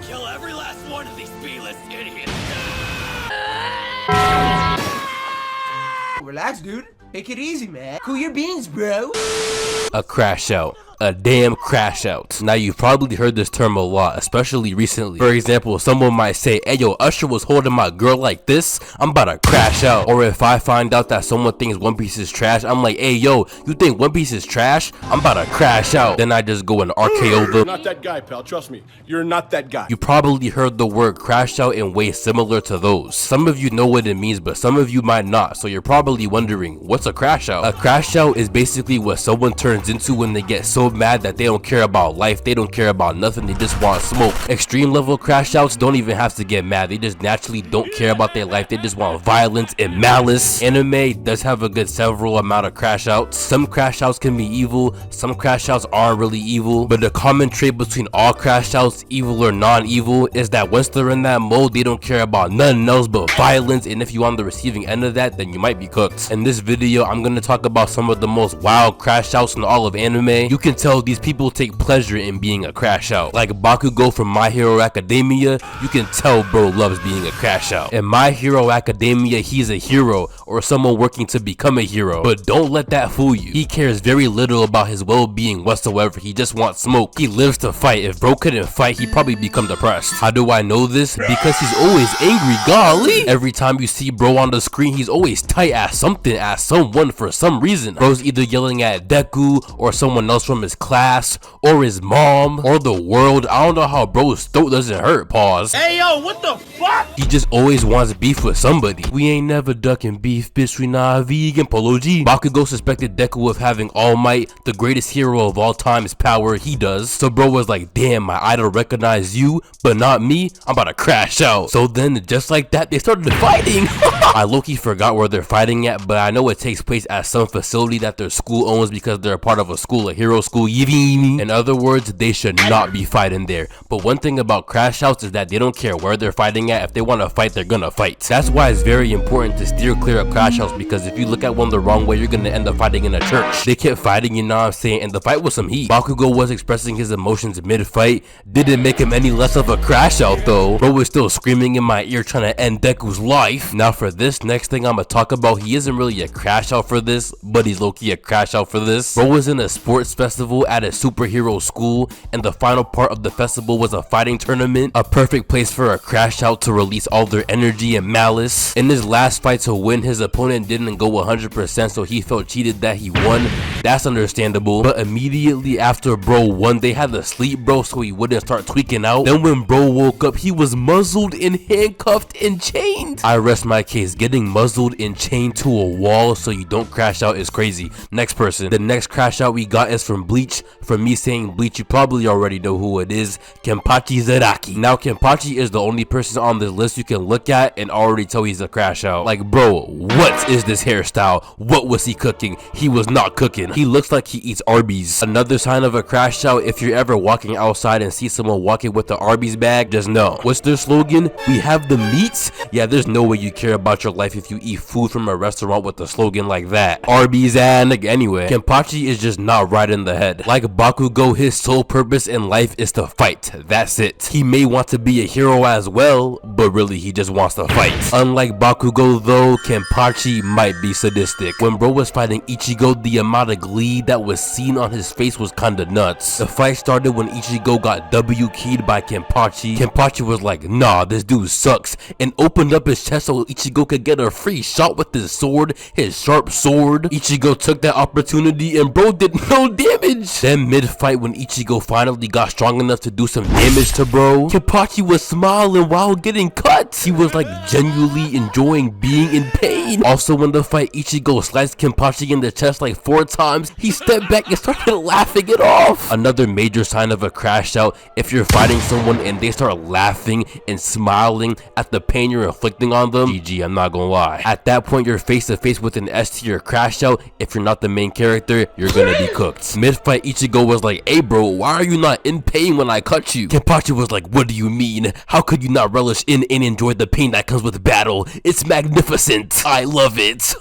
kill every last one of these B-list idiots. Relax, dude. Take it easy, man. Cool your beans, bro. A crash out. A damn crash out. Now you've probably heard this term a lot, especially recently. For example, someone might say, hey yo, Usher was holding my girl like this, I'm about to crash out. Or if I find out that someone thinks One Piece is trash, I'm like, hey yo, you think One Piece is trash? I'm about to crash out. Then I just go and RKO them. You're not that guy, pal, trust me. You're not that guy. You probably heard the word crash out in ways similar to those. Some of you know what it means, but some of you might not, so you're probably wondering, what's a crash out? A crash out is basically what someone turns into when they get so mad that they don't care about life, they don't care about nothing, they just want smoke. Extreme level crash outs don't even have to get mad, they just naturally don't care about their life, they just want violence and malice. Anime does have a good several amount of crash outs. Some crash outs can be evil, some crash outs aren't really evil, but the common trait between all crash outs, evil or non-evil, is that once they're in that mode, they don't care about nothing else but violence, and if you're on the receiving end of that, then you might be cooked. In this video, I'm gonna talk about some of the most wild crash outs in all of anime. You can tell these people take pleasure in being a crash out. Like Bakugo from My Hero Academia, you can tell bro loves being a crash out. In My Hero Academia, he's a hero or someone working to become a hero, but don't let that fool you. He cares very little about his well-being whatsoever, he just wants smoke. He lives to fight. If bro couldn't fight, he'd probably become depressed. How do I know this? Because he's always angry, golly! Every time you see bro on the screen, he's always tight at something, at someone for some reason. Bro's either yelling at Deku or someone else from his class, or his mom, or the world. I don't know how bro's throat doesn't hurt. Pause. Hey yo, what the fuck? He just always wants beef with somebody. We ain't never ducking beef, bitch, we not vegan, Polo G. Bakugo suspected Deku of having All Might, the greatest hero of all time's power. He does. So bro was like, damn, my idol recognized you, but not me. I'm about to crash out. So then, just like that, they started fighting. I low-key forgot where they're fighting at, but I know it takes place at some facility that their school owns because they're a part of a school, a hero school. In other words, they should not be fighting there. But one thing about crash outs is that they don't care where they're fighting at. If they want to fight, they're gonna fight. That's why it's very important to steer clear of crash outs, because if you look at one the wrong way, you're gonna end up fighting in a church. They kept fighting, you know what I'm saying, and the fight was some heat. Bakugo was expressing his emotions mid-fight. Didn't make him any less of a crash out though. Bro was still screaming in my ear trying to end Deku's life. Now for this next thing I'm gonna talk about, he isn't really a crash out for this, but he's low-key a crash out for this. Bro was in a sports festival at a superhero school, and the final part of the festival was a fighting tournament, a perfect place for a crash out to release all their energy and malice. In his last fight to win, his opponent didn't go 100%, so he felt cheated that he won. That's understandable, but immediately after bro won, they had to sleep bro so he wouldn't start tweaking out. Then when bro woke up, he was muzzled and handcuffed and chained. I rest my case. Getting muzzled and chained to a wall so you don't crash out is crazy. Next person. The next crash out we got is from Bleach. From me saying Bleach, you probably already know who it is. Kenpachi Zaraki. Now Kenpachi is the only person on this list you can look at and already tell he's a crash out. Like bro, what is this hairstyle? What was he cooking? He was not cooking. He looks like he eats Arby's. Another sign of a crash out, if you're ever walking outside and see someone walking with the Arby's bag, just know. What's their slogan? We have the meats? Yeah, there's no way you care about your life if you eat food from a restaurant with a slogan like that. Arby's and anyway, Kenpachi is just not right in the head. Like Bakugo, his sole purpose in life is to fight. That's it. He may want to be a hero as well, but really he just wants to fight. Unlike Bakugo though, Kenpachi might be sadistic. When bro was fighting Ichigo, the amount of glee that was seen on his face was kinda nuts. The fight started when Ichigo got W-keyed by Kenpachi. Kenpachi was like, nah, this dude sucks, and opened up his chest so Ichigo could get a free shot with his sword, his sharp sword. Ichigo took that opportunity and bro did no damage. Then mid-fight when Ichigo finally got strong enough to do some damage to bro, Kenpachi was smiling while getting cut. He was like genuinely enjoying being in pain. Also when the fight, Ichigo sliced Kenpachi in the chest like 4 times. He stepped back and started laughing it off. Another major sign of a crash out, if you're fighting someone and they start laughing and smiling at the pain you're inflicting on them, GG, I'm not gonna lie. At that point, you're face to face with an S tier crash out. If you're not the main character, you're gonna be cooked. Mid fight, Ichigo was like, hey bro, why are you not in pain when I cut you? Kenpachi was like, what do you mean? How could you not relish in and enjoy the pain that comes with battle? It's magnificent. I love it.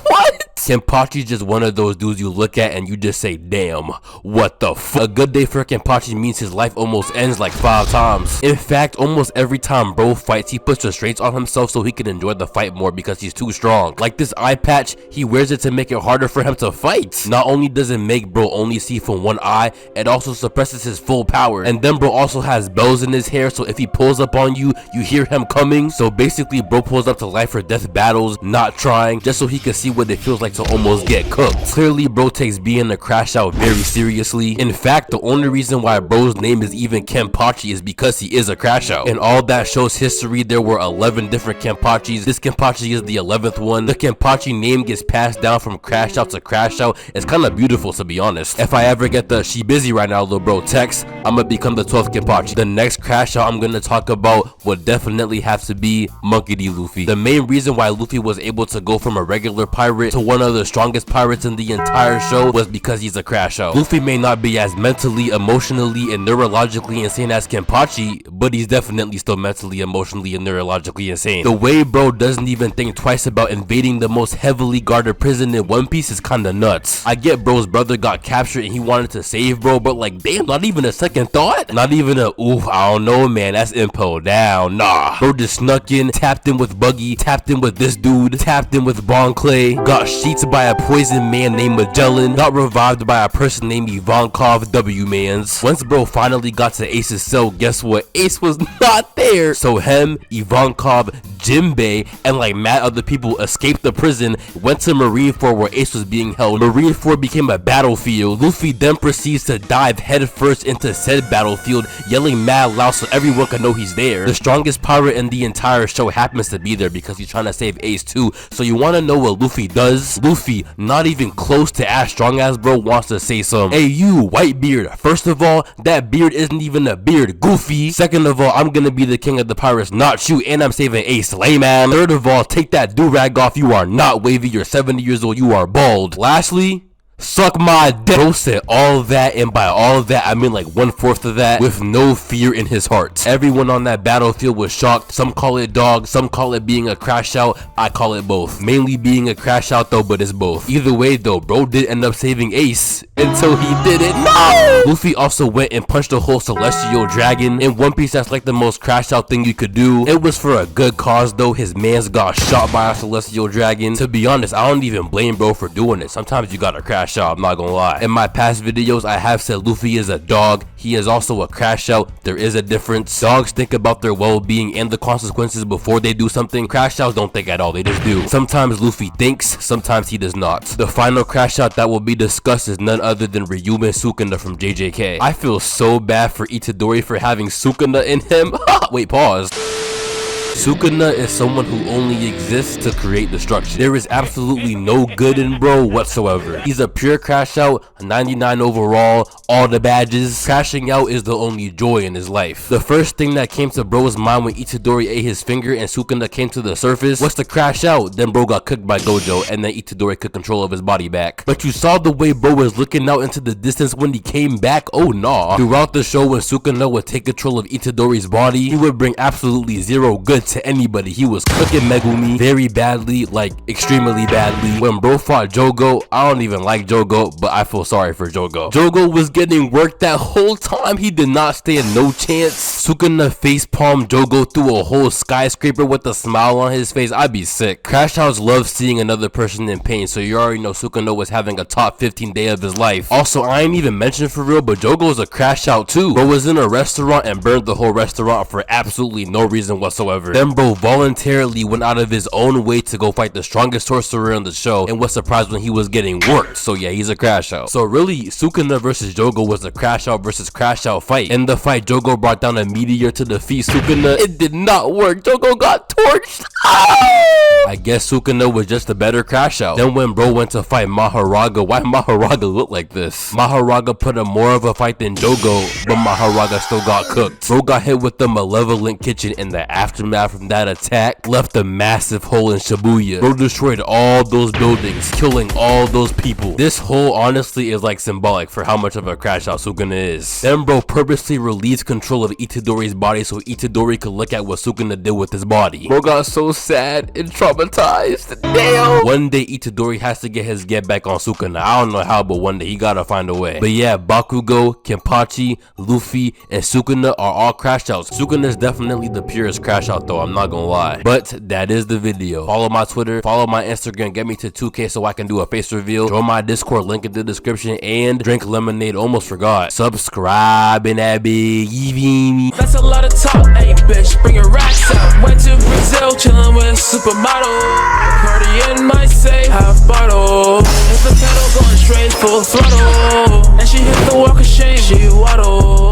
What? Kenpachi's just one of those dudes you look at and you just say, damn, what the fuck? A good day for Kenpachi means his life almost ends like 5 times. In fact, almost every time bro fights, he puts restraints on himself so he can enjoy the fight more because he's too strong. Like this eye patch, he wears it to make it harder for him to fight. Not only does it make bro only see from one eye, it also suppresses his full power. And then bro also has bells in his hair, so if he pulls up on you, you hear him coming. So basically bro pulls up to life or death battles, not trying, just so he can see what it feels like to almost get cooked. Clearly bro takes being a crash out very seriously. In fact, the only reason why bro's name is even Kenpachi is because he is a crash out. In all that show's history, there were 11 different Kenpachis. This Kenpachi is the 11th one. The Kenpachi name gets passed down from crash out to crash out. It's kind of beautiful, to be honest. If I ever get the she busy right now little bro text, I'm gonna become the 12th Kenpachi. The next crash out I'm gonna talk about would definitely have to be Monkey D. Luffy. The main reason why Luffy was able to go from a regular pirate to one of the strongest pirates in the entire show was because he's a crash out. Luffy may not be as mentally, emotionally, and neurologically insane as Kenpachi, but he's definitely still mentally, emotionally, and neurologically insane. The way bro doesn't even think twice about invading the most heavily guarded prison in One Piece is kinda nuts. I get bro's brother got captured and he wanted to save bro, but like damn, not even a second thought? Not even a oof, I don't know man, that's impo down. Nah. Bro just snuck in, tapped in with Buggy, tapped in with this dude, tapped in with Bon Clay, got sheets by a poison man named Magellan, got revived by a person named Ivankov W-Mans. Once bro finally got to Ace's cell, guess what? Ace was not there. So him, Ivankov, Jinbei, and like mad other people escaped the prison, went to Marineford where Ace was being held. Marineford became a battlefield. Luffy then proceeds to dive headfirst into said battlefield, yelling mad loud so everyone can know he's there. The strongest pirate in the entire show happens to be there because he's trying to save Ace too. So you want to know what Luffy does? Luffy, not even close to as strong as bro, wants to say some, hey you, white beard, first of all, that beard isn't even a beard, goofy. Second of all, I'm gonna be the king of the pirates, not you, and I'm saving Ace, layman. Third of all, take that do-rag off, you are not wavy, you're 70 years old, you are bald. Lastly, suck my dick. Bro said all that, and by all of that I mean like 1/4 of that, with no fear in his heart. Everyone on that battlefield was shocked. Some call it dog, some call it being a crash out. I call it both. Mainly being a crash out though, but it's both. Either way though, bro did end up saving Ace until he didn't. No! Luffy also went and punched a whole celestial dragon. In One Piece, that's like the most crash out thing you could do. It was for a good cause though. His mans got shot by a celestial dragon. To be honest, I don't even blame bro for doing it. Sometimes you gotta crash out, I'm not gonna lie. In my past videos, I have said Luffy is a dog. He is also a crash out. There is a difference. Dogs think about their well-being and the consequences before they do something. Crash outs don't think at all, they just do. Sometimes Luffy thinks, sometimes he does not. The final crash out that will be discussed is none other than Ryumen Sukuna from JJK. I feel so bad for Itadori for having Sukuna in him. Wait, pause. Sukuna is someone who only exists to create destruction. There is absolutely no good in bro whatsoever. He's a pure crash out, 99 overall, all the badges. Crashing out is the only joy in his life. The first thing that came to bro's mind when Itadori ate his finger and Sukuna came to the surface was to crash out. Then bro got cooked by Gojo, and then Itadori took control of his body back. But you saw the way bro was looking out into the distance when he came back. Oh nah. Throughout the show, when Sukuna would take control of Itadori's body, he would bring absolutely zero good to anybody. He was cooking Megumi very badly, like extremely badly. When bro fought Jogo, I don't even like Jogo, but I feel sorry for Jogo. Jogo was getting worked that whole time. He did not stand no chance. Sukuna facepalmed Jogo through a whole skyscraper with a smile on his face. I'd be sick. Crashouts love seeing another person in pain, so you already know Sukuna was having a top 15 day of his life. Also, I ain't even mentioned for real, but Jogo was a crash out too. Bro was in a restaurant and burned the whole restaurant for absolutely no reason whatsoever. Then bro voluntarily went out of his own way to go fight the strongest sorcerer on the show and was surprised when he was getting worked. So yeah, he's a crash out. So really, Sukuna versus Jogo was a crash out versus crash out fight. In the fight, Jogo brought down a meteor to defeat Sukuna. It did not work. Jogo got torched. I guess Sukuna was just a better crash out. Then when bro went to fight Mahoraga, why Mahoraga look like this? Mahoraga put up more of a fight than Jogo, but Mahoraga still got cooked. Bro got hit with the malevolent kitchen in the aftermath survived from that attack left a massive hole in Shibuya. Bro destroyed all those buildings, killing all those people. This hole honestly is like symbolic for how much of a crash out Sukuna is. Then bro purposely released control of Itadori's body so Itadori could look at what Sukuna did with his body. Bro got so sad and traumatized. Damn. One day Itadori has to get his get back on Sukuna. I don't know how, but one day he gotta find a way. But yeah, Bakugo, Kenpachi, Luffy, and Sukuna are all crash outs. Sukuna is definitely the purest crash out though, I'm not gonna lie. But that is the video. Follow my Twitter, follow my Instagram, get me to 2K so I can do a face reveal. Join my Discord, link in the description, and drink lemonade. Almost forgot. Subscribe and that big. That's a lot of talk, hey bitch, bring your racks out. Went to Brazil, chillin' with a supermodel. Cardian might say half bottle. If the pedal going straight full throttle, and she hit the walk of shame, she waddle.